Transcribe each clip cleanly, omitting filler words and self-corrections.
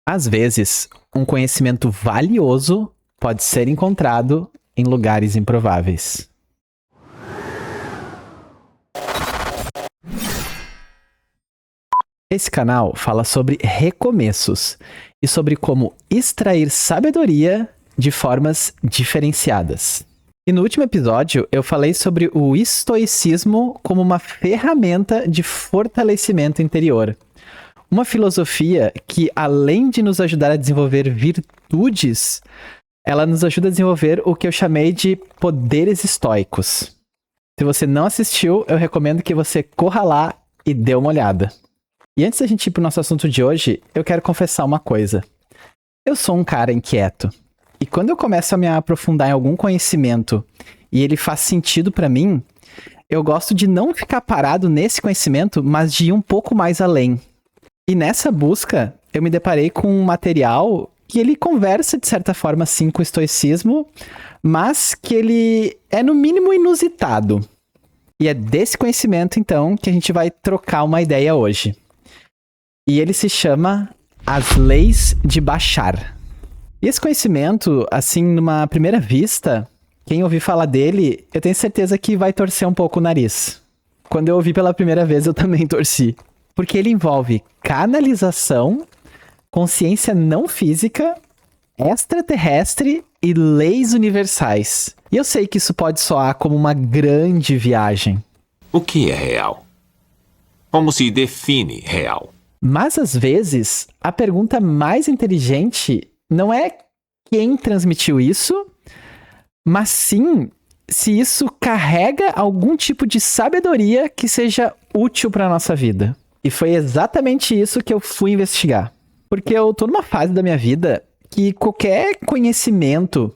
Às vezes, um conhecimento valioso pode ser encontrado em lugares improváveis. Esse canal fala sobre recomeços e sobre como extrair sabedoria de formas diferenciadas. E no último episódio, eu falei sobre o estoicismo como uma ferramenta de fortalecimento interior. Uma filosofia que, além de nos ajudar a desenvolver virtudes, ela nos ajuda a desenvolver o que eu chamei de poderes estoicos. Se você não assistiu, eu recomendo que você corra lá e dê uma olhada. E antes da gente ir pro nosso assunto de hoje, eu quero confessar uma coisa. Eu sou um cara inquieto. E quando eu começo a me aprofundar em algum conhecimento e ele faz sentido pra mim, eu gosto de não ficar parado nesse conhecimento, mas de ir um pouco mais além. E nessa busca, eu me deparei com um material que ele conversa, de certa forma, sim, com o estoicismo, mas que ele é, no mínimo, inusitado. E é desse conhecimento, então, que a gente vai trocar uma ideia hoje. E ele se chama As Leis de Bashar. E esse conhecimento, assim, numa primeira vista, quem ouvir falar dele, eu tenho certeza que vai torcer um pouco o nariz. Quando eu ouvi pela primeira vez, eu também torci. Porque ele envolve canalização, consciência não física, extraterrestre e leis universais. E eu sei que isso pode soar como uma grande viagem. O que é real? Como se define real? Mas, às vezes, a pergunta mais inteligente não é quem transmitiu isso, mas sim se isso carrega algum tipo de sabedoria que seja útil para a nossa vida. E foi exatamente isso que eu fui investigar. Porque eu tô numa fase da minha vida que qualquer conhecimento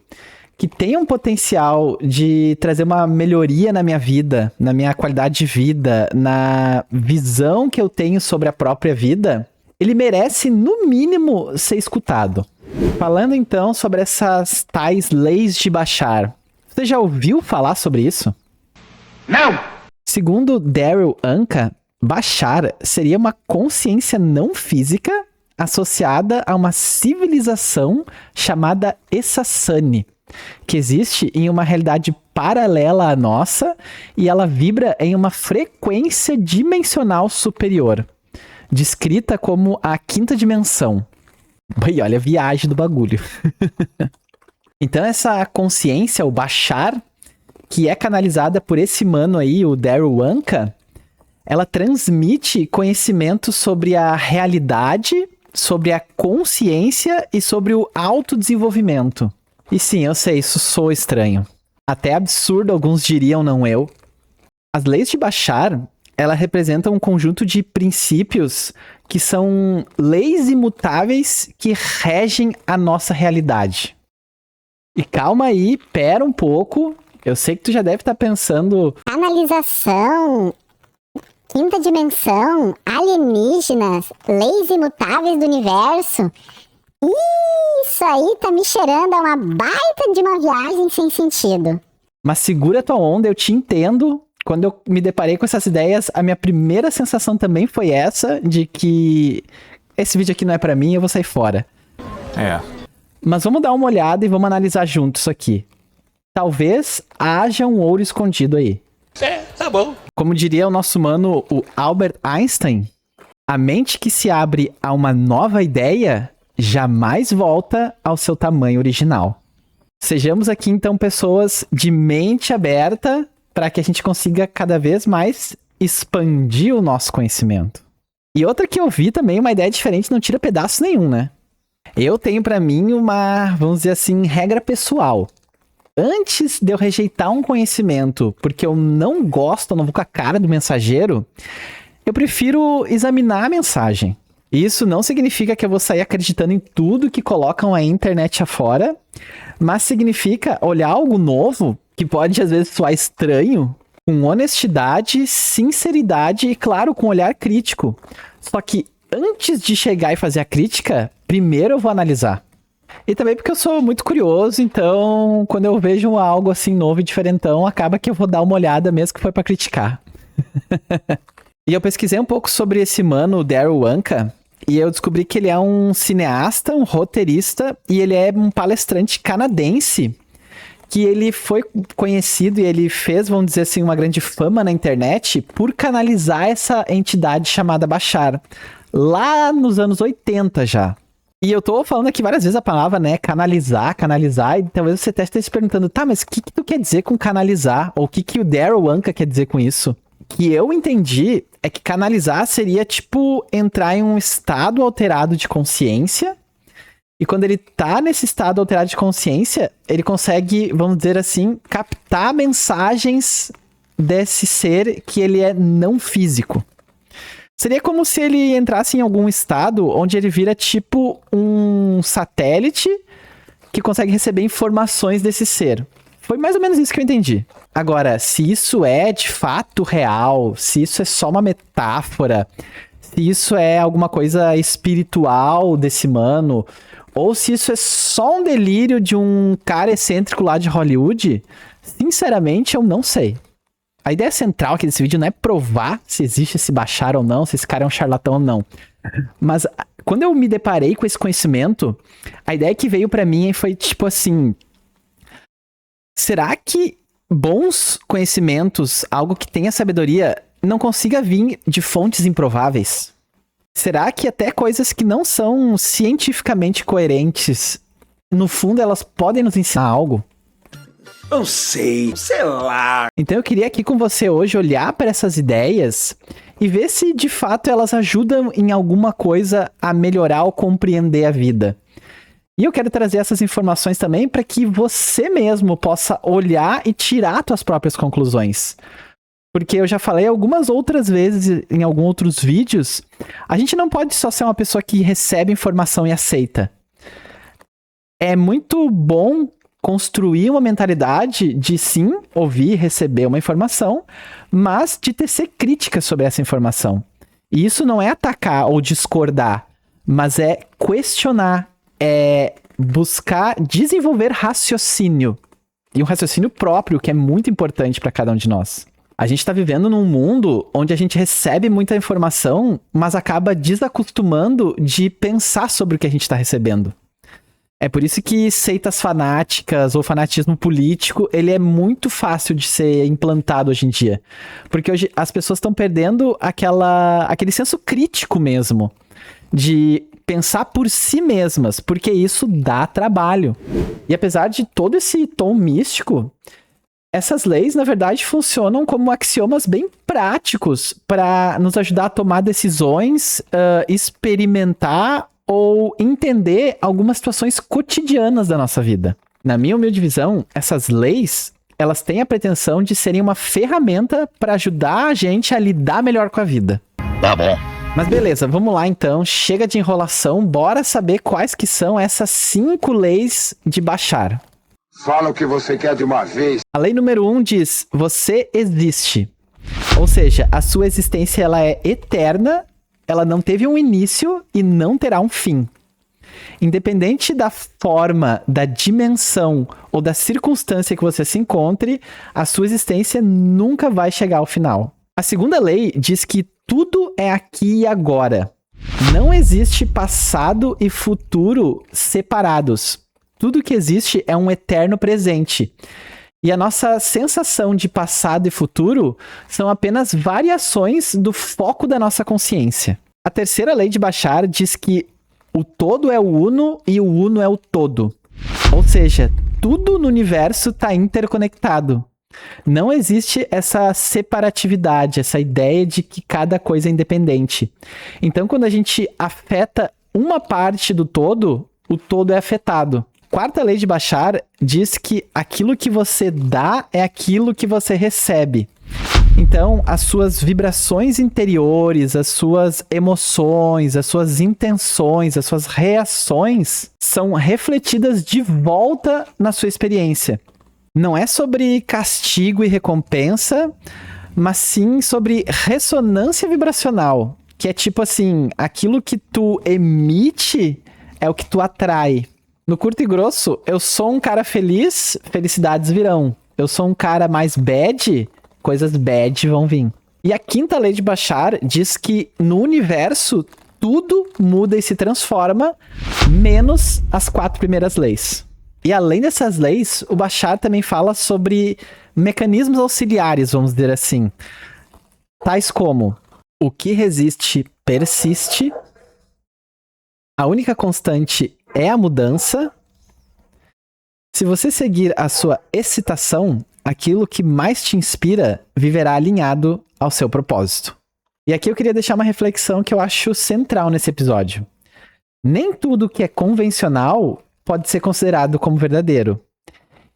que tenha um potencial de trazer uma melhoria na minha vida, na minha qualidade de vida, na visão que eu tenho sobre a própria vida, ele merece, no mínimo, ser escutado. Falando então sobre essas tais leis de Bashar, você já ouviu falar sobre isso? Não! Segundo Darrell Anka, Bashar seria uma consciência não física associada a uma civilização chamada Essassani, que existe em uma realidade paralela à nossa e ela vibra em uma frequência dimensional superior, descrita como a quinta dimensão. Bem, olha a viagem do bagulho. Então essa consciência, o Bashar, que é canalizada por esse mano aí, o Darrell Anka, ela transmite conhecimento sobre a realidade, sobre a consciência e sobre o autodesenvolvimento. E sim, eu sei, isso soa estranho. Até absurdo, alguns diriam, não eu. As leis de Bashar, ela representam um conjunto de princípios que são leis imutáveis que regem a nossa realidade. E calma aí, pera um pouco. Eu sei que tu já deve estar pensando... Canalização, quinta dimensão, alienígenas, leis imutáveis do universo. Isso aí tá me cheirando a uma baita de uma viagem sem sentido. Mas segura tua onda, eu te entendo. Quando eu me deparei com essas ideias, a minha primeira sensação também foi essa, de que esse vídeo aqui não é pra mim, eu vou sair fora. É. Mas vamos dar uma olhada e vamos analisar junto isso aqui. Talvez haja um ouro escondido aí. Tá bom. Como diria o nosso mano, o Albert Einstein, a mente que se abre a uma nova ideia jamais volta ao seu tamanho original. Sejamos aqui, então, pessoas de mente aberta para que a gente consiga cada vez mais expandir o nosso conhecimento. E outra que eu vi também, uma ideia diferente, não tira pedaço nenhum, né? Eu tenho para mim uma, vamos dizer assim, regra pessoal. Antes de eu rejeitar um conhecimento porque eu não gosto, eu não vou com a cara do mensageiro, eu prefiro examinar a mensagem. Isso não significa que eu vou sair acreditando em tudo que colocam a internet afora, mas significa olhar algo novo, que pode às vezes soar estranho, com honestidade, sinceridade e, claro, com olhar crítico. Só que antes de chegar e fazer a crítica, primeiro eu vou analisar. E também porque eu sou muito curioso, então quando eu vejo algo assim novo e diferentão, acaba que eu vou dar uma olhada mesmo que foi pra criticar. E eu pesquisei um pouco sobre esse mano, o Darrell Anka, e eu descobri que ele é um cineasta, um roteirista, e ele é um palestrante canadense, que ele foi conhecido e ele fez, vamos dizer assim, uma grande fama na internet por canalizar essa entidade chamada Bashar, lá nos anos 80 já. E eu tô falando aqui várias vezes a palavra, né, canalizar, e talvez você até esteja se perguntando, tá, mas o que tu quer dizer com canalizar? Ou o que o Darryl Anka quer dizer com isso? O que eu entendi é que canalizar seria, tipo, entrar em um estado alterado de consciência. E quando ele tá nesse estado alterado de consciência, ele consegue, vamos dizer assim, captar mensagens desse ser que ele é não físico. Seria como se ele entrasse em algum estado onde ele vira tipo um satélite que consegue receber informações desse ser. Foi mais ou menos isso que eu entendi. Agora, se isso é de fato real, se isso é só uma metáfora, se isso é alguma coisa espiritual desse mano, ou se isso é só um delírio de um cara excêntrico lá de Hollywood, sinceramente eu não sei. A ideia central aqui desse vídeo não é provar se existe esse Bashar ou não, se esse cara é um charlatão ou não. Mas quando eu me deparei com esse conhecimento, a ideia que veio pra mim foi tipo assim: será que bons conhecimentos, algo que tenha sabedoria, não consiga vir de fontes improváveis? Será que até coisas que não são cientificamente coerentes, no fundo elas podem nos ensinar algo? Não sei lá. Então eu queria aqui com você hoje olhar para essas ideias e ver se de fato elas ajudam em alguma coisa a melhorar ou compreender a vida. E eu quero trazer essas informações também para que você mesmo possa olhar e tirar suas próprias conclusões. Porque eu já falei algumas outras vezes em alguns outros vídeos, a gente não pode só ser uma pessoa que recebe informação e aceita. É muito bom construir uma mentalidade de sim, ouvir e receber uma informação, mas de tecer críticas sobre essa informação. E isso não é atacar ou discordar, mas é questionar, é buscar desenvolver raciocínio. E um raciocínio próprio, que é muito importante para cada um de nós. A gente está vivendo num mundo onde a gente recebe muita informação, mas acaba desacostumando de pensar sobre o que a gente está recebendo. É por isso que seitas fanáticas ou fanatismo político, ele é muito fácil de ser implantado hoje em dia. Porque hoje as pessoas estão perdendo aquele senso crítico mesmo, de pensar por si mesmas, porque isso dá trabalho. E apesar de todo esse tom místico, essas leis, na verdade, funcionam como axiomas bem práticos para nos ajudar a tomar decisões, experimentar ou entender algumas situações cotidianas da nossa vida. Na minha humilde visão, essas leis, elas têm a pretensão de serem uma ferramenta para ajudar a gente a lidar melhor com a vida. Tá bom. Mas beleza, vamos lá então, chega de enrolação, bora saber quais que são essas 5 leis de Bashar. Fala o que você quer de uma vez. A lei número 1 diz, você existe. Ou seja, a sua existência ela é eterna, ela não teve um início e não terá um fim. Independente da forma, da dimensão ou da circunstância que você se encontre, a sua existência nunca vai chegar ao final. A segunda lei diz que tudo é aqui e agora. Não existe passado e futuro separados. Tudo que existe é um eterno presente. E a nossa sensação de passado e futuro são apenas variações do foco da nossa consciência. A terceira lei de Bashar diz que o todo é o uno e o uno é o todo. Ou seja, tudo no universo está interconectado. Não existe essa separatividade, essa ideia de que cada coisa é independente. Então, quando a gente afeta uma parte do todo, o todo é afetado. Quarta lei de Bashar diz que aquilo que você dá é aquilo que você recebe. Então, as suas vibrações interiores, as suas emoções, as suas intenções, as suas reações são refletidas de volta na sua experiência. Não é sobre castigo e recompensa, mas sim sobre ressonância vibracional, que é tipo assim, aquilo que tu emite é o que tu atrai. No curto e grosso, eu sou um cara feliz, felicidades virão. Eu sou um cara mais bad, coisas bad vão vir. E a quinta lei de Bashar diz que no universo tudo muda e se transforma, menos as 4 primeiras leis. E além dessas leis, o Bashar também fala sobre mecanismos auxiliares, vamos dizer assim. Tais como: o que resiste persiste, a única constante é a mudança, se você seguir a sua excitação, aquilo que mais te inspira viverá alinhado ao seu propósito. E aqui eu queria deixar uma reflexão que eu acho central nesse episódio. Nem tudo que é convencional pode ser considerado como verdadeiro.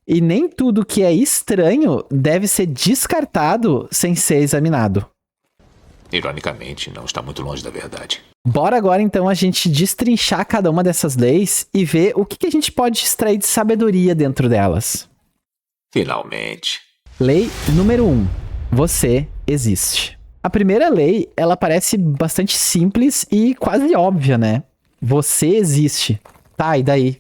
E nem tudo que é estranho deve ser descartado sem ser examinado. Ironicamente, não está muito longe da verdade. Bora agora então a gente destrinchar cada uma dessas leis e ver o que a gente pode extrair de sabedoria dentro delas. Finalmente. Lei número 1. Você existe. A primeira lei, ela parece bastante simples e quase óbvia, né? Você existe. Tá, e daí?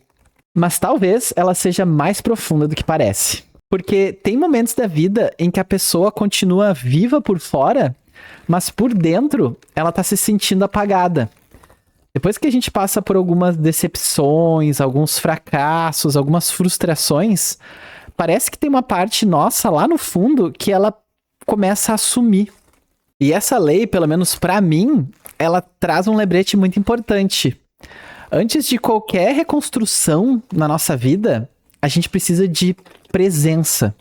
Mas talvez ela seja mais profunda do que parece. Porque tem momentos da vida em que a pessoa continua viva por fora, mas por dentro ela tá se sentindo apagada. Depois que a gente passa por algumas decepções, alguns fracassos, algumas frustrações, parece que tem uma parte nossa lá no fundo que ela começa a sumir. E essa lei, pelo menos pra mim, ela traz um lembrete muito importante. Antes de qualquer reconstrução na nossa vida, a gente precisa de presença.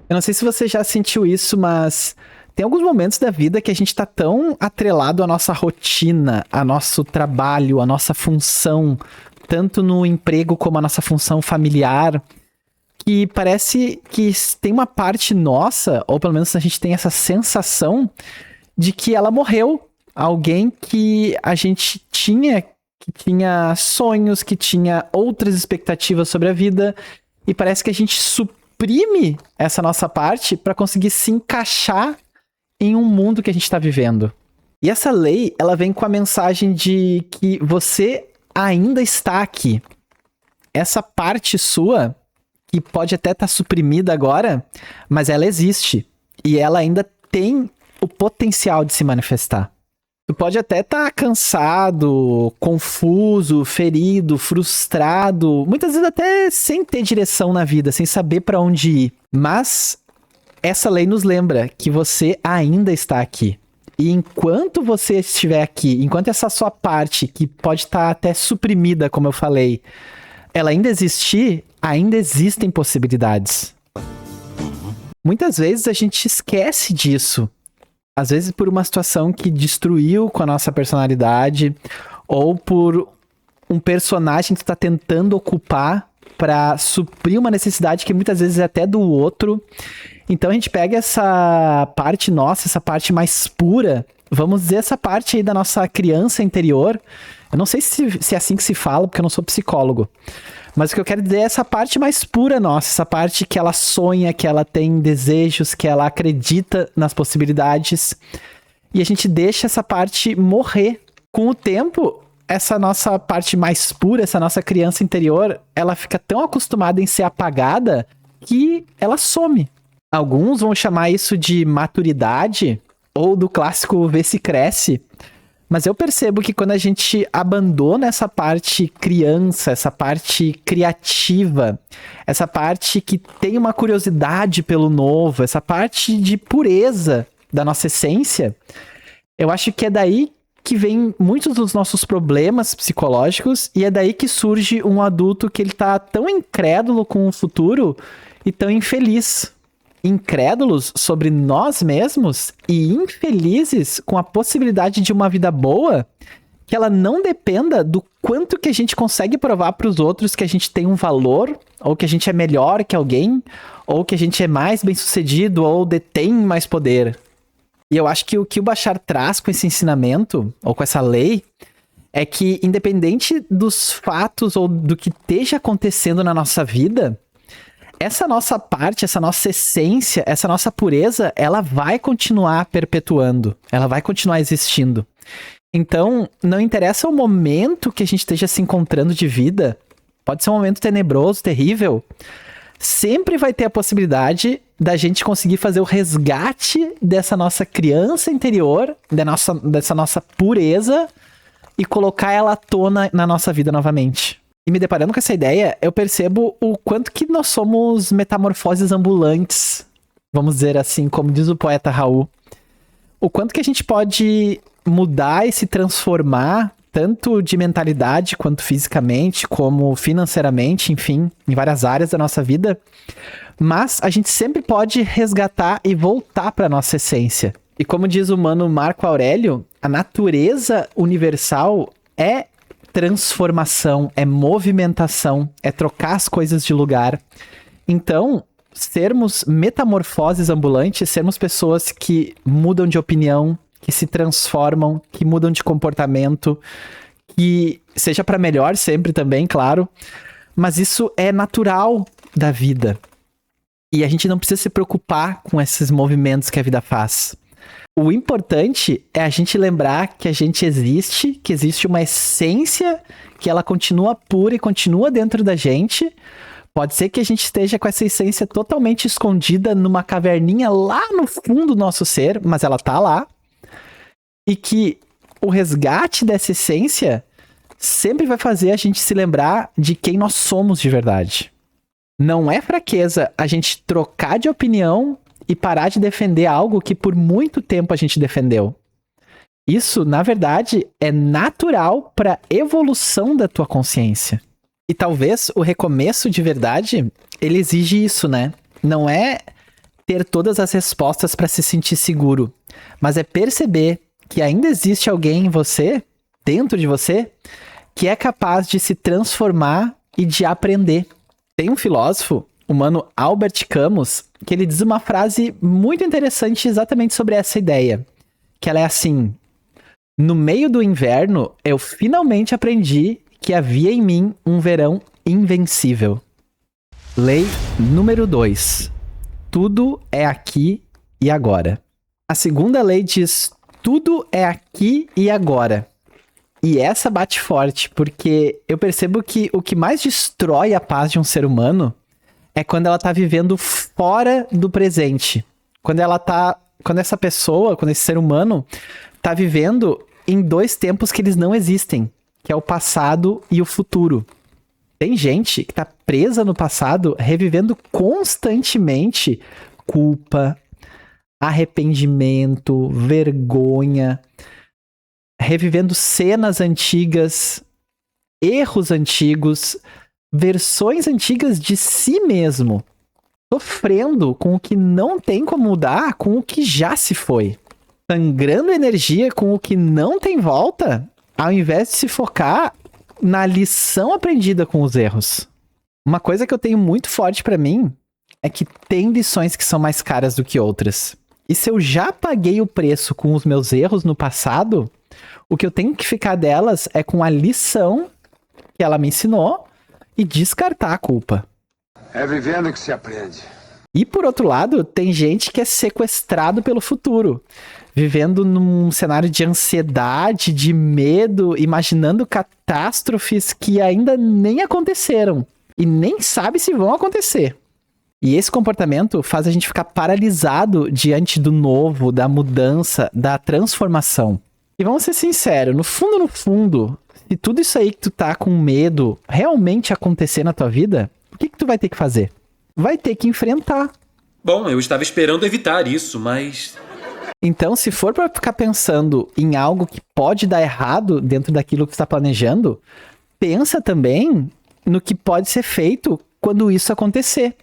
Eu não sei se você já sentiu isso, mas tem alguns momentos da vida que a gente tá tão atrelado à nossa rotina, ao nosso trabalho, à nossa função, tanto no emprego como a nossa função familiar, que parece que tem uma parte nossa, ou pelo menos a gente tem essa sensação de que ela morreu. Alguém que a gente tinha, que tinha sonhos, que tinha outras expectativas sobre a vida, e parece que a gente suprime essa nossa parte para conseguir se encaixar em um mundo que a gente está vivendo. E essa lei, ela vem com a mensagem de que você ainda está aqui. Essa parte sua, que pode até estar suprimida agora, mas ela existe. E ela ainda tem o potencial de se manifestar. Tu pode até estar cansado, confuso, ferido, frustrado, muitas vezes até sem ter direção na vida, sem saber para onde ir. Mas essa lei nos lembra que você ainda está aqui. E enquanto você estiver aqui, enquanto essa sua parte, que pode estar até suprimida, como eu falei, ela ainda existir, ainda existem possibilidades. Muitas vezes a gente esquece disso. Às vezes por uma situação que destruiu com a nossa personalidade, ou por um personagem que tu tá tentando ocupar para suprir uma necessidade que muitas vezes é até do outro. Então a gente pega essa parte nossa, essa parte mais pura, vamos dizer essa parte aí da nossa criança interior. Eu não sei se é assim que se fala, porque eu não sou psicólogo. Mas o que eu quero dizer é essa parte mais pura nossa, essa parte que ela sonha, que ela tem desejos, que ela acredita nas possibilidades. E a gente deixa essa parte morrer. Com o tempo, essa nossa parte mais pura, essa nossa criança interior, ela fica tão acostumada em ser apagada que ela some. Alguns vão chamar isso de maturidade, ou do clássico ver se cresce. Mas eu percebo que quando a gente abandona essa parte criança, essa parte criativa, essa parte que tem uma curiosidade pelo novo, essa parte de pureza da nossa essência, eu acho que é daí que vem muitos dos nossos problemas psicológicos, e é daí que surge um adulto que ele tá tão incrédulo com o futuro e tão infeliz. Incrédulos sobre nós mesmos e infelizes com a possibilidade de uma vida boa que ela não dependa do quanto que a gente consegue provar para os outros que a gente tem um valor, ou que a gente é melhor que alguém, ou que a gente é mais bem-sucedido, ou detém mais poder. E eu acho que o que o Bashar traz com esse ensinamento, ou com essa lei, é que independente dos fatos ou do que esteja acontecendo na nossa vida, essa nossa parte, essa nossa essência, essa nossa pureza, ela vai continuar perpetuando, ela vai continuar existindo. Então, não interessa o momento que a gente esteja se encontrando de vida, pode ser um momento tenebroso, terrível, sempre vai ter a possibilidade da gente conseguir fazer o resgate dessa nossa criança interior, dessa nossa pureza, e colocar ela à tona na nossa vida novamente. E me deparando com essa ideia, eu percebo o quanto que nós somos metamorfoses ambulantes, vamos dizer assim, como diz o poeta Raul. O quanto que a gente pode mudar e se transformar, tanto de mentalidade, quanto fisicamente, como financeiramente, enfim, em várias áreas da nossa vida. Mas a gente sempre pode resgatar e voltar para nossa essência. E como diz o mano Marco Aurélio, a natureza universal é transformação, é movimentação, é trocar as coisas de lugar. Então, sermos metamorfoses ambulantes, sermos pessoas que mudam de opinião, que se transformam, que mudam de comportamento, que seja para melhor sempre também, claro, mas isso é natural da vida. E a gente não precisa se preocupar com esses movimentos que a vida faz. O importante é a gente lembrar que a gente existe, que existe uma essência, que ela continua pura e continua dentro da gente. Pode ser que a gente esteja com essa essência totalmente escondida numa caverninha lá no fundo do nosso ser, mas ela tá lá. E que o resgate dessa essência sempre vai fazer a gente se lembrar de quem nós somos de verdade. Não é fraqueza a gente trocar de opinião e parar de defender algo que por muito tempo a gente defendeu. Isso, na verdade, é natural para a evolução da tua consciência. E talvez o recomeço de verdade, ele exige isso, né? Não é ter todas as respostas para se sentir seguro, mas é perceber que ainda existe alguém em você, dentro de você, que é capaz de se transformar e de aprender. Tem um filósofo, o mano Albert Camus, que ele diz uma frase muito interessante exatamente sobre essa ideia. Que ela é assim: no meio do inverno, eu finalmente aprendi que havia em mim um verão invencível. Lei número 2. Tudo é aqui e agora. A segunda lei diz: tudo é aqui e agora. E essa bate forte, porque eu percebo que o que mais destrói a paz de um ser humano é quando ela tá vivendo fora do presente. Quando essa pessoa, quando esse ser humano tá vivendo em dois tempos que eles não existem, que é o passado e o futuro. Tem gente que tá presa no passado, revivendo constantemente culpa, arrependimento, vergonha, revivendo cenas antigas, erros antigos, versões antigas de si mesmo, sofrendo com o que não tem como mudar, com o que já se foi, sangrando energia com o que não tem volta, ao invés de se focar na lição aprendida com os erros. Uma coisa que eu tenho muito forte pra mim é que tem lições que são mais caras do que outras. E se eu já paguei o preço com os meus erros no passado, o que eu tenho que ficar delas é com a lição que ela me ensinou e descartar a culpa. É vivendo que se aprende. E por outro lado, tem gente que é sequestrado pelo futuro, vivendo num cenário de ansiedade, de medo, imaginando catástrofes que ainda nem aconteceram e nem sabe se vão acontecer. E esse comportamento faz a gente ficar paralisado diante do novo, da mudança, da transformação. E vamos ser sinceros, no fundo, se tudo isso aí que tu tá com medo realmente acontecer na tua vida, o que tu vai ter que fazer? Vai ter que enfrentar. Bom, eu estava esperando evitar isso, mas... Então, se for pra ficar pensando em algo que pode dar errado dentro daquilo que tu tá planejando, pensa também no que pode ser feito quando isso acontecer.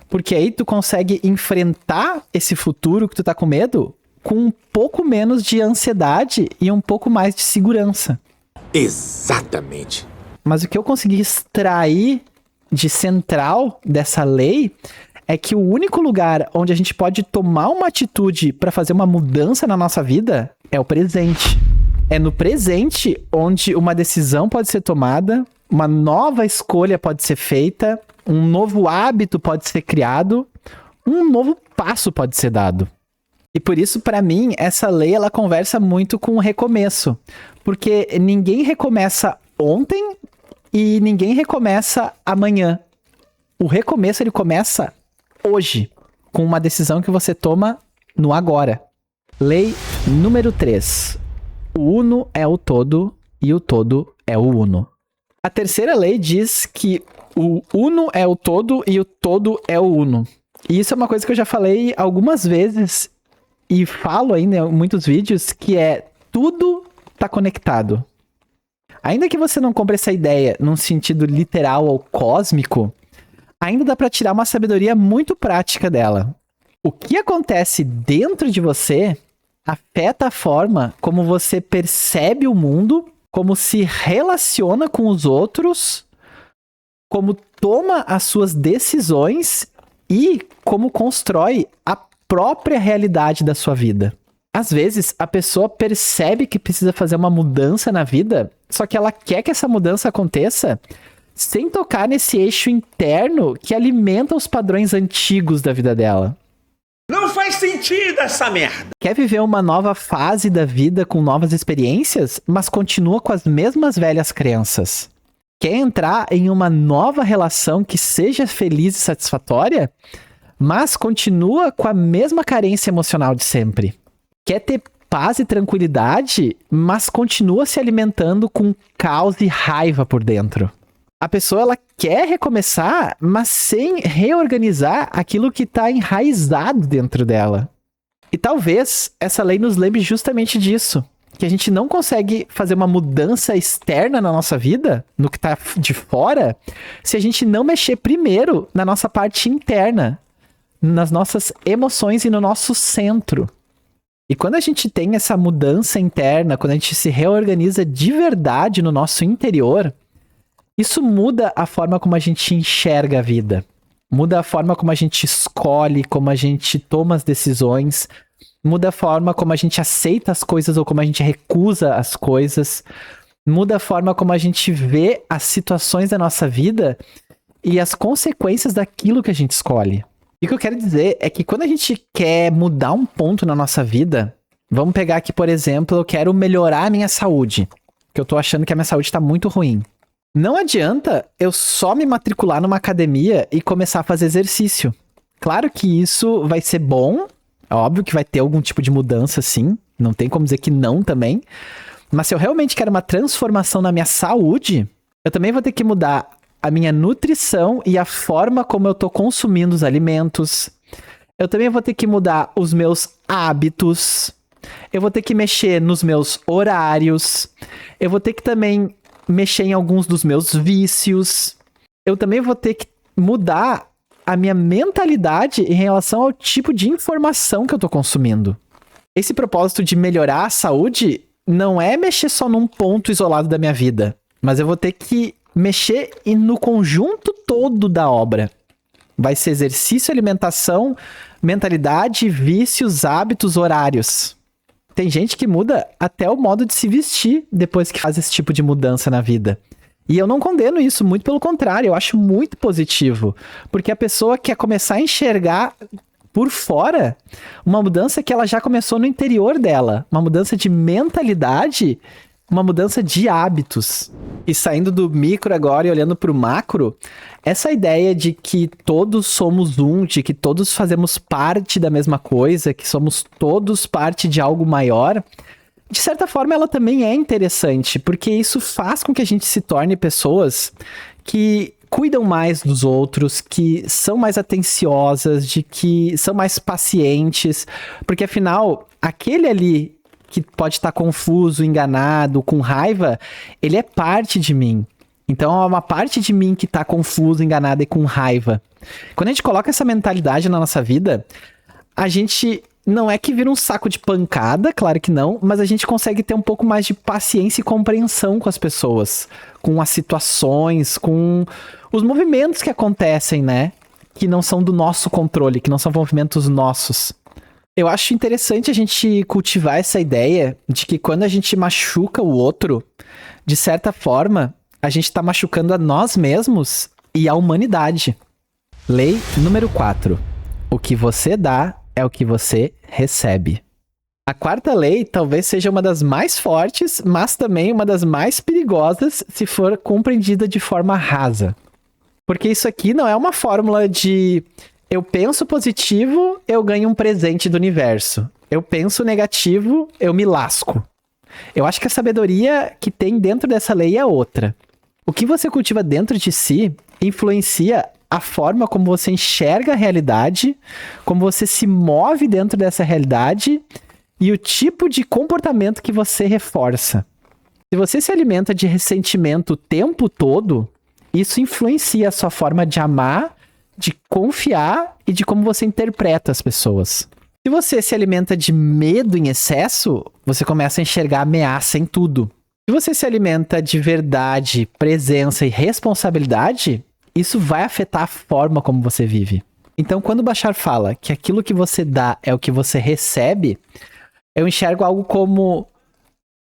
Porque aí tu consegue enfrentar esse futuro que tu tá com medo com um pouco menos de ansiedade e um pouco mais de segurança. Exatamente. Mas o que eu consegui extrair de central dessa lei é que o único lugar onde a gente pode tomar uma atitude para fazer uma mudança na nossa vida é o presente. É no presente onde uma decisão pode ser tomada, uma nova escolha pode ser feita, um novo hábito pode ser criado, um novo passo pode ser dado. E por isso, para mim, essa lei ela conversa muito com o recomeço. Porque ninguém recomeça ontem e ninguém recomeça amanhã. O recomeço ele começa hoje, com uma decisão que você toma no agora. Lei número 3. O uno é o todo e o todo é o uno. A terceira lei diz que o uno é o todo e o todo é o uno. E isso é uma coisa que eu já falei algumas vezes e falo ainda em muitos vídeos, que é tudo tá conectado. Ainda que você não compre essa ideia num sentido literal ou cósmico, ainda dá para tirar uma sabedoria muito prática dela. O que acontece dentro de você afeta a forma como você percebe o mundo, como se relaciona com os outros, como toma as suas decisões e como constrói a própria realidade da sua vida. Às vezes, a pessoa percebe que precisa fazer uma mudança na vida, só que ela quer que essa mudança aconteça sem tocar nesse eixo interno que alimenta os padrões antigos da vida dela. Não faz sentido essa merda. Quer viver uma nova fase da vida com novas experiências, mas continua com as mesmas velhas crenças. Quer entrar em uma nova relação que seja feliz e satisfatória, mas continua com a mesma carência emocional de sempre. Quer ter paz e tranquilidade, mas continua se alimentando com caos e raiva por dentro. A pessoa ela quer recomeçar, mas sem reorganizar aquilo que está enraizado dentro dela. E talvez essa lei nos lembre justamente disso. Que a gente não consegue fazer uma mudança externa na nossa vida, no que está de fora, se a gente não mexer primeiro na nossa parte interna, nas nossas emoções e no nosso centro. E quando a gente tem essa mudança interna, quando a gente se reorganiza de verdade no nosso interior, isso muda a forma como a gente enxerga a vida. Muda a forma como a gente escolhe, como a gente toma as decisões. Muda a forma como a gente aceita as coisas ou como a gente recusa as coisas. Muda a forma como a gente vê as situações da nossa vida e as consequências daquilo que a gente escolhe. E o que eu quero dizer é que quando a gente quer mudar um ponto na nossa vida, vamos pegar aqui, por exemplo, eu quero melhorar a minha saúde, que eu tô achando que a minha saúde tá muito ruim. Não adianta eu só me matricular numa academia e começar a fazer exercício. Claro que isso vai ser bom, é óbvio que vai ter algum tipo de mudança, sim, não tem como dizer que não também, mas se eu realmente quero uma transformação na minha saúde, eu também vou ter que mudar a minha nutrição e a forma como eu tô consumindo os alimentos. Eu também vou ter que mudar os meus hábitos. Eu vou ter que mexer nos meus horários. Eu vou ter que também mexer em alguns dos meus vícios. Eu também vou ter que mudar a minha mentalidade em relação ao tipo de informação que eu tô consumindo. Esse propósito de melhorar a saúde não é mexer só num ponto isolado da minha vida, mas eu vou ter que mexer no conjunto todo da obra. Vai ser exercício, alimentação, mentalidade, vícios, hábitos, horários. Tem gente que muda até o modo de se vestir depois que faz esse tipo de mudança na vida. E eu não condeno isso, muito pelo contrário, eu acho muito positivo. Porque a pessoa quer começar a enxergar por fora uma mudança que ela já começou no interior dela. Uma mudança de mentalidade, uma mudança de hábitos. E saindo do micro agora e olhando para o macro, essa ideia de que todos somos um, de que todos fazemos parte da mesma coisa, que somos todos parte de algo maior, de certa forma ela também é interessante, porque isso faz com que a gente se torne pessoas que cuidam mais dos outros, que são mais atenciosas, de que são mais pacientes, porque afinal, aquele ali que pode estar confuso, enganado, com raiva, ele é parte de mim. Então é uma parte de mim que está confuso, enganado e com raiva. Quando a gente coloca essa mentalidade na nossa vida, a gente não é que vira um saco de pancada, claro que não, mas a gente consegue ter um pouco mais de paciência e compreensão com as pessoas, com as situações, com os movimentos que acontecem, né? Que não são do nosso controle, que não são movimentos nossos. Eu acho interessante a gente cultivar essa ideia de que quando a gente machuca o outro, de certa forma, a gente está machucando a nós mesmos e a humanidade. Lei número 4. O que você dá é o que você recebe. A quarta lei talvez seja uma das mais fortes, mas também uma das mais perigosas se for compreendida de forma rasa. Porque isso aqui não é uma fórmula de eu penso positivo, eu ganho um presente do universo. Eu penso negativo, eu me lasco. Eu acho que a sabedoria que tem dentro dessa lei é outra. O que você cultiva dentro de si influencia a forma como você enxerga a realidade, como você se move dentro dessa realidade e o tipo de comportamento que você reforça. Se você se alimenta de ressentimento o tempo todo, isso influencia a sua forma de amar, de confiar e de como você interpreta as pessoas. Se você se alimenta de medo em excesso, você começa a enxergar ameaça em tudo. Se você se alimenta de verdade, presença e responsabilidade, isso vai afetar a forma como você vive. Então, quando o Bashar fala que aquilo que você dá é o que você recebe, eu enxergo algo como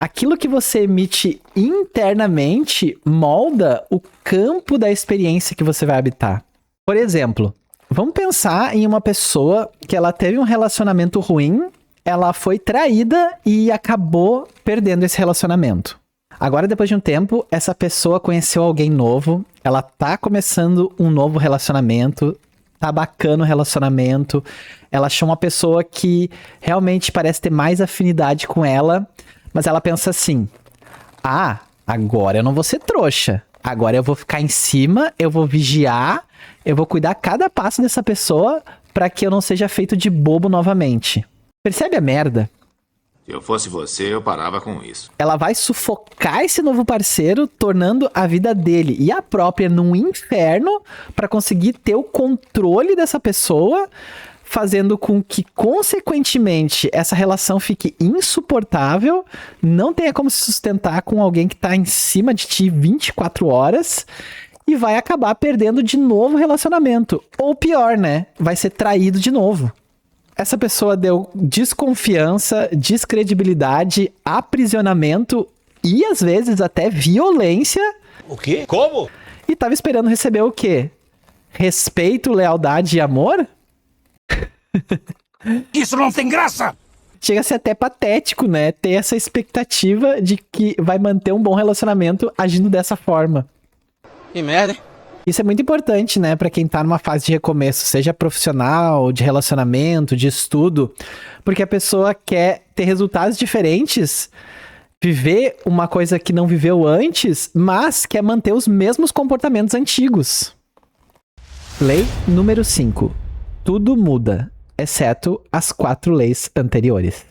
aquilo que você emite internamente molda o campo da experiência que você vai habitar. Por exemplo, vamos pensar em uma pessoa que ela teve um relacionamento ruim, ela foi traída e acabou perdendo esse relacionamento. Agora, depois de um tempo, essa pessoa conheceu alguém novo, ela tá começando um novo relacionamento, tá bacana o relacionamento, ela achou uma pessoa que realmente parece ter mais afinidade com ela, mas ela pensa assim, agora eu não vou ser trouxa, agora eu vou ficar em cima, eu vou vigiar, eu vou cuidar cada passo dessa pessoa para que eu não seja feito de bobo novamente. Percebe a merda? Se eu fosse você, eu parava com isso. Ela vai sufocar esse novo parceiro, tornando a vida dele e a própria num inferno para conseguir ter o controle dessa pessoa, fazendo com que, consequentemente, essa relação fique insuportável, não tenha como se sustentar com alguém que tá em cima de ti 24 horas e vai acabar perdendo de novo o relacionamento. Ou pior, né? Vai ser traído de novo. Essa pessoa deu desconfiança, descredibilidade, aprisionamento e, às vezes, até violência. O quê? Como? E tava esperando receber o quê? Respeito, lealdade e amor? Isso não tem graça! Chega a ser até patético, né? Ter essa expectativa de que vai manter um bom relacionamento agindo dessa forma. Que merda, hein? Isso é muito importante, né, pra quem tá numa fase de recomeço, seja profissional, de relacionamento, de estudo, porque a pessoa quer ter resultados diferentes, viver uma coisa que não viveu antes, mas quer manter os mesmos comportamentos antigos. Lei número 5. Tudo muda, exceto as 4 leis anteriores.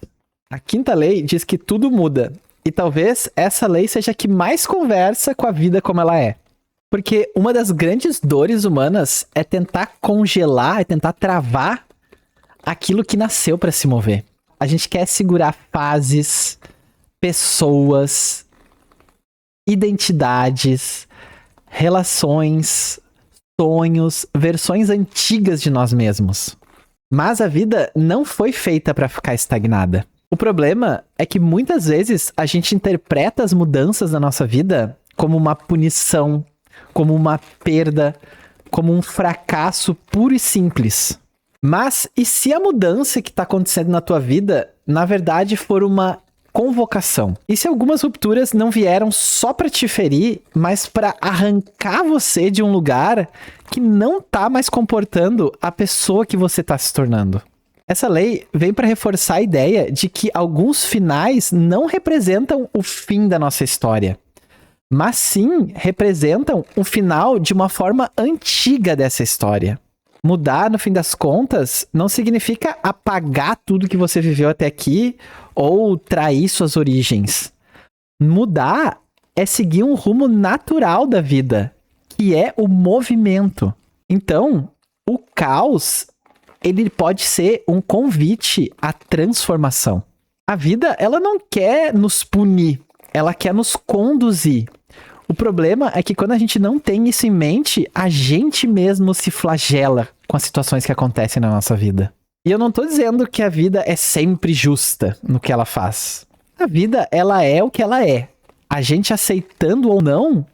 A 5ª lei diz que tudo muda, e talvez essa lei seja a que mais conversa com a vida como ela é. Porque uma das grandes dores humanas é tentar congelar, é tentar travar aquilo que nasceu para se mover. A gente quer segurar fases, pessoas, identidades, relações, sonhos, versões antigas de nós mesmos. Mas a vida não foi feita para ficar estagnada. O problema é que muitas vezes a gente interpreta as mudanças da nossa vida como uma punição, como uma perda, como um fracasso puro e simples. Mas e se a mudança que está acontecendo na tua vida, na verdade, for uma convocação? E se algumas rupturas não vieram só para te ferir, mas para arrancar você de um lugar que não tá mais comportando a pessoa que você tá se tornando? Essa lei vem para reforçar a ideia de que alguns finais não representam o fim da nossa história, mas sim representam o final de uma forma antiga dessa história. Mudar, no fim das contas, não significa apagar tudo que você viveu até aqui ou trair suas origens. Mudar é seguir um rumo natural da vida, que é o movimento. Então, o caos, ele pode ser um convite à transformação. A vida, ela não quer nos punir, ela quer nos conduzir. O problema é que quando a gente não tem isso em mente, a gente mesmo se flagela com as situações que acontecem na nossa vida. E eu não tô dizendo que a vida é sempre justa no que ela faz. A vida, ela é o que ela é. A gente aceitando ou não,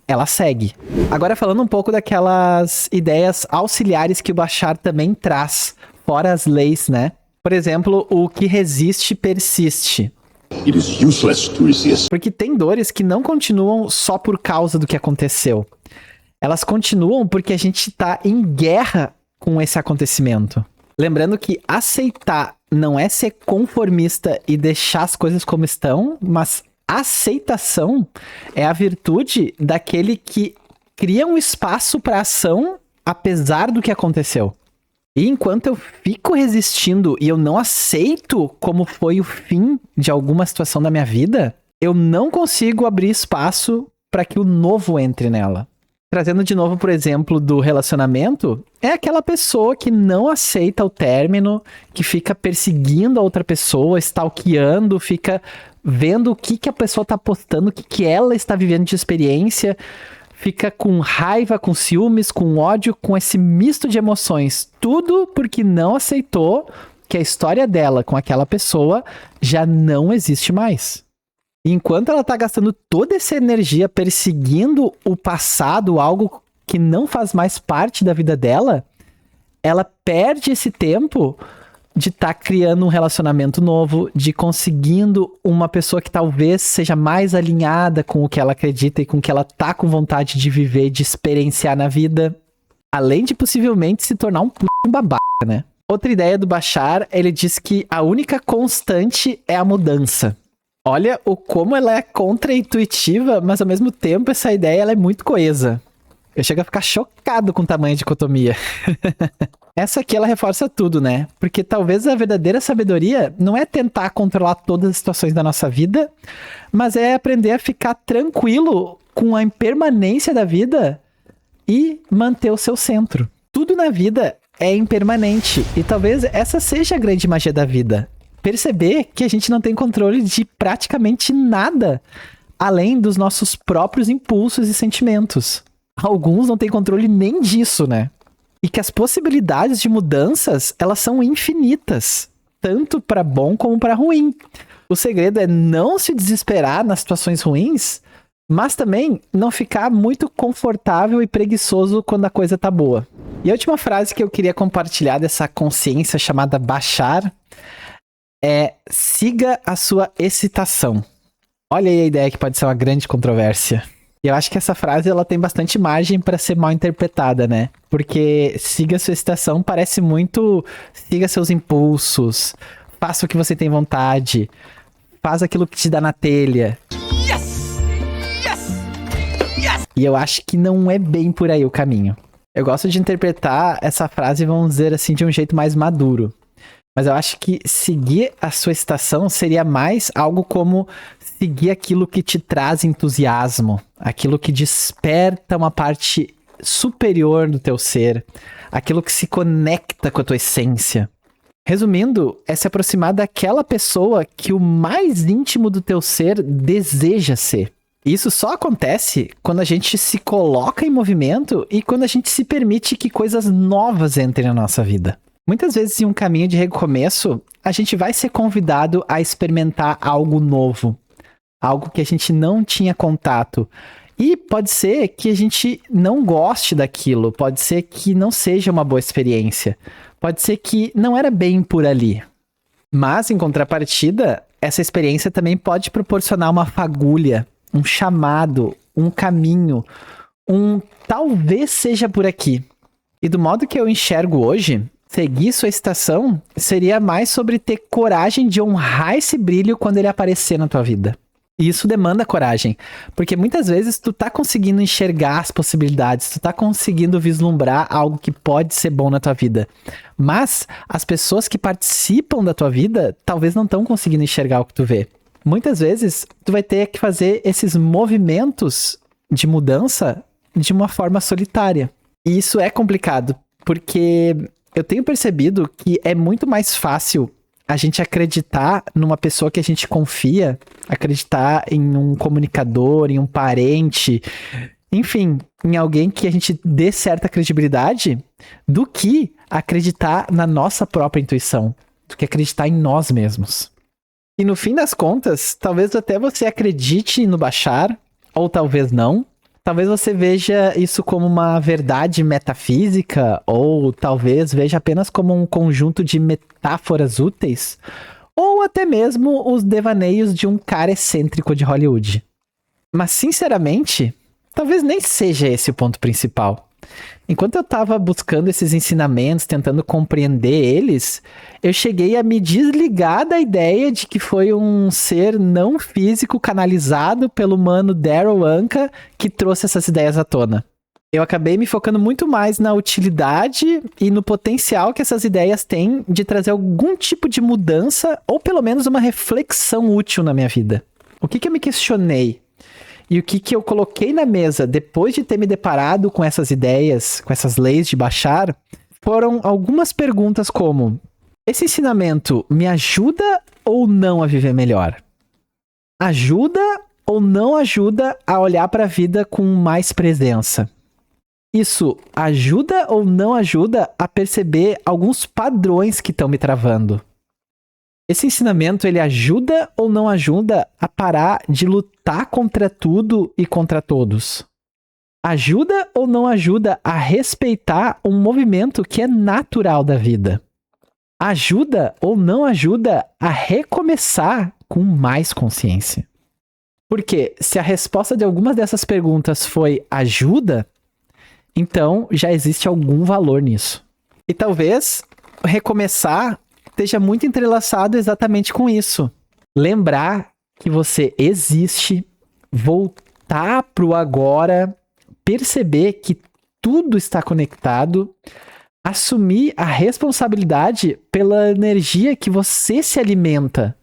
ela segue. Agora falando um pouco daquelas ideias auxiliares que o Bashar também traz, fora as leis, né? Por exemplo, o que resiste, persiste. It is useless to resist. Porque tem dores que não continuam só por causa do que aconteceu. Elas continuam porque a gente tá em guerra com esse acontecimento. Lembrando que aceitar não é ser conformista e deixar as coisas como estão, mas aceitação é a virtude daquele que cria um espaço para ação apesar do que aconteceu. E enquanto eu fico resistindo e eu não aceito como foi o fim de alguma situação da minha vida, eu não consigo abrir espaço para que o novo entre nela. Trazendo de novo, por exemplo, do relacionamento, é aquela pessoa que não aceita o término, que fica perseguindo a outra pessoa, stalkeando, fica vendo o que a pessoa está postando, o que ela está vivendo de experiência, fica com raiva, com ciúmes, com ódio, com esse misto de emoções. Tudo porque não aceitou que a história dela com aquela pessoa já não existe mais. Enquanto ela tá gastando toda essa energia perseguindo o passado, algo que não faz mais parte da vida dela, ela perde esse tempo de estar criando um relacionamento novo, de conseguindo uma pessoa que talvez seja mais alinhada com o que ela acredita e com o que ela tá com vontade de viver, de experienciar na vida, além de possivelmente se tornar um babaca, né? Outra ideia do Bashar, ele diz que a única constante é a mudança. Olha como ela é contra-intuitiva, mas ao mesmo tempo essa ideia ela é muito coesa. Eu chego a ficar chocado com o tamanho de dicotomia. Essa aqui ela reforça tudo, né? Porque talvez a verdadeira sabedoria não é tentar controlar todas as situações da nossa vida, mas é aprender a ficar tranquilo com a impermanência da vida e manter o seu centro. Tudo na vida é impermanente e talvez essa seja a grande magia da vida. Perceber que a gente não tem controle de praticamente nada, além dos nossos próprios impulsos e sentimentos. Alguns não têm controle nem disso, né? E que as possibilidades de mudanças, elas são infinitas, tanto para bom como para ruim. O segredo é não se desesperar nas situações ruins, mas também não ficar muito confortável e preguiçoso quando a coisa tá boa. E a última frase que eu queria compartilhar dessa consciência chamada Bashar é: siga a sua excitação. Olha aí a ideia que pode ser uma grande controvérsia. E eu acho que essa frase ela tem bastante margem para ser mal interpretada, né? Porque siga a sua excitação parece muito siga seus impulsos, faça o que você tem vontade, faz aquilo que te dá na telha. Yes! Yes! Yes! E eu acho que não é bem por aí o caminho. Eu gosto de interpretar essa frase, vamos dizer assim, de um jeito mais maduro. Mas eu acho que seguir a sua excitação seria mais algo como seguir aquilo que te traz entusiasmo, aquilo que desperta uma parte superior do teu ser, aquilo que se conecta com a tua essência. Resumindo, é se aproximar daquela pessoa que o mais íntimo do teu ser deseja ser. Isso só acontece quando a gente se coloca em movimento e quando a gente se permite que coisas novas entrem na nossa vida. Muitas vezes, em um caminho de recomeço, a gente vai ser convidado a experimentar algo novo, algo que a gente não tinha contato. E pode ser que a gente não goste daquilo, pode ser que não seja uma boa experiência, pode ser que não era bem por ali. Mas, em contrapartida, essa experiência também pode proporcionar uma fagulha, um chamado, um caminho, talvez seja por aqui. E do modo que eu enxergo hoje, seguir sua excitação seria mais sobre ter coragem de honrar esse brilho quando ele aparecer na tua vida. E isso demanda coragem, porque muitas vezes tu tá conseguindo enxergar as possibilidades, tu tá conseguindo vislumbrar algo que pode ser bom na tua vida. Mas as pessoas que participam da tua vida talvez não estão conseguindo enxergar o que tu vê. Muitas vezes tu vai ter que fazer esses movimentos de mudança de uma forma solitária. E isso é complicado, porque eu tenho percebido que é muito mais fácil a gente acreditar numa pessoa que a gente confia, acreditar em um comunicador, em um parente, enfim, em alguém que a gente dê certa credibilidade, do que acreditar na nossa própria intuição, do que acreditar em nós mesmos. E no fim das contas, talvez até você acredite no Bashar, ou talvez não. Talvez você veja isso como uma verdade metafísica, ou talvez veja apenas como um conjunto de metáforas úteis, ou até mesmo os devaneios de um cara excêntrico de Hollywood. Mas, sinceramente, talvez nem seja esse o ponto principal. Enquanto eu estava buscando esses ensinamentos, tentando compreender eles, eu cheguei a me desligar da ideia de que foi um ser não físico canalizado pelo mano Darryl Anka que trouxe essas ideias à tona. Eu acabei me focando muito mais na utilidade e no potencial que essas ideias têm de trazer algum tipo de mudança ou pelo menos uma reflexão útil na minha vida. O que eu me questionei? E o que eu coloquei na mesa depois de ter me deparado com essas ideias, com essas leis de Bashar, foram algumas perguntas como: esse ensinamento me ajuda ou não a viver melhor? Ajuda ou não ajuda a olhar para a vida com mais presença? Isso ajuda ou não ajuda a perceber alguns padrões que estão me travando? Esse ensinamento, ele ajuda ou não ajuda a parar de lutar contra tudo e contra todos? Ajuda ou não ajuda a respeitar um movimento que é natural da vida? Ajuda ou não ajuda a recomeçar com mais consciência? Porque se a resposta de algumas dessas perguntas foi ajuda, então já existe algum valor nisso. E talvez recomeçar esteja muito entrelaçado exatamente com isso. Lembrar que você existe, voltar pro agora, perceber que tudo está conectado, assumir a responsabilidade pela energia que você se alimenta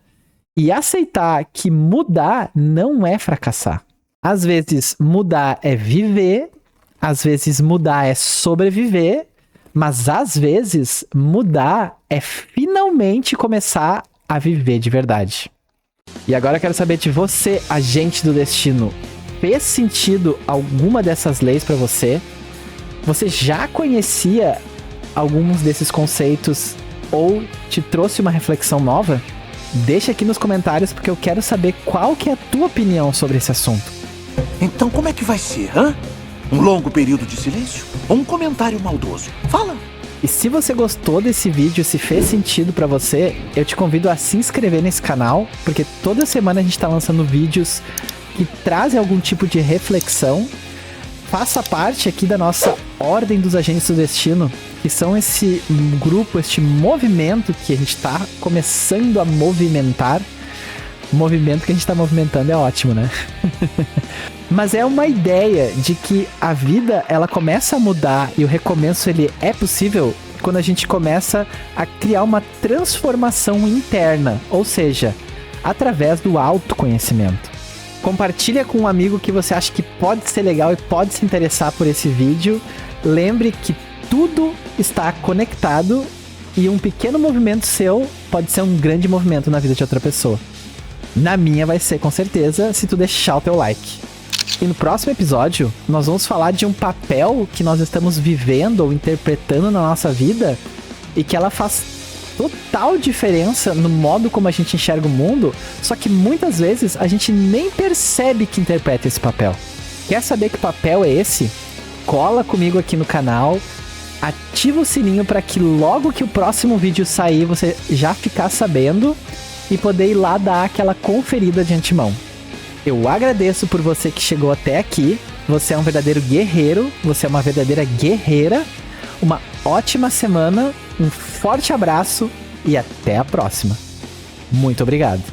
e aceitar que mudar não é fracassar. Às vezes mudar é viver, às vezes mudar é sobreviver, mas às vezes mudar é finalmente começar a viver de verdade. E agora eu quero saber de você, agente do destino. Fez sentido alguma dessas leis pra você? Você já conhecia alguns desses conceitos ou te trouxe uma reflexão nova? Deixa aqui nos comentários porque eu quero saber qual que é a tua opinião sobre esse assunto. Então como é que vai ser, hã? Um longo período de silêncio? Ou um comentário maldoso? Fala! E se você gostou desse vídeo, se fez sentido pra você, eu te convido a se inscrever nesse canal, porque toda semana a gente tá lançando vídeos que trazem algum tipo de reflexão. Faça parte aqui da nossa Ordem dos Agentes do Destino, que são esse grupo, este movimento que a gente tá começando a movimentar. O movimento que a gente tá movimentando é ótimo, né? Mas é uma ideia de que a vida, ela começa a mudar e o recomeço, ele é possível quando a gente começa a criar uma transformação interna, ou seja, através do autoconhecimento. Compartilha com um amigo que você acha que pode ser legal e pode se interessar por esse vídeo. Lembre que tudo está conectado e um pequeno movimento seu pode ser um grande movimento na vida de outra pessoa. Na minha vai ser com certeza, se tu deixar o teu like. E no próximo episódio, nós vamos falar de um papel que nós estamos vivendo ou interpretando na nossa vida e que ela faz total diferença no modo como a gente enxerga o mundo, só que muitas vezes a gente nem percebe que interpreta esse papel. Quer saber que papel é esse? Cola comigo aqui no canal, ativa o sininho para que logo que o próximo vídeo sair você já ficar sabendo e poder ir lá dar aquela conferida de antemão. Eu agradeço por você que chegou até aqui. Você é um verdadeiro guerreiro, você é uma verdadeira guerreira. Uma ótima semana, um forte abraço e até a próxima. Muito obrigado.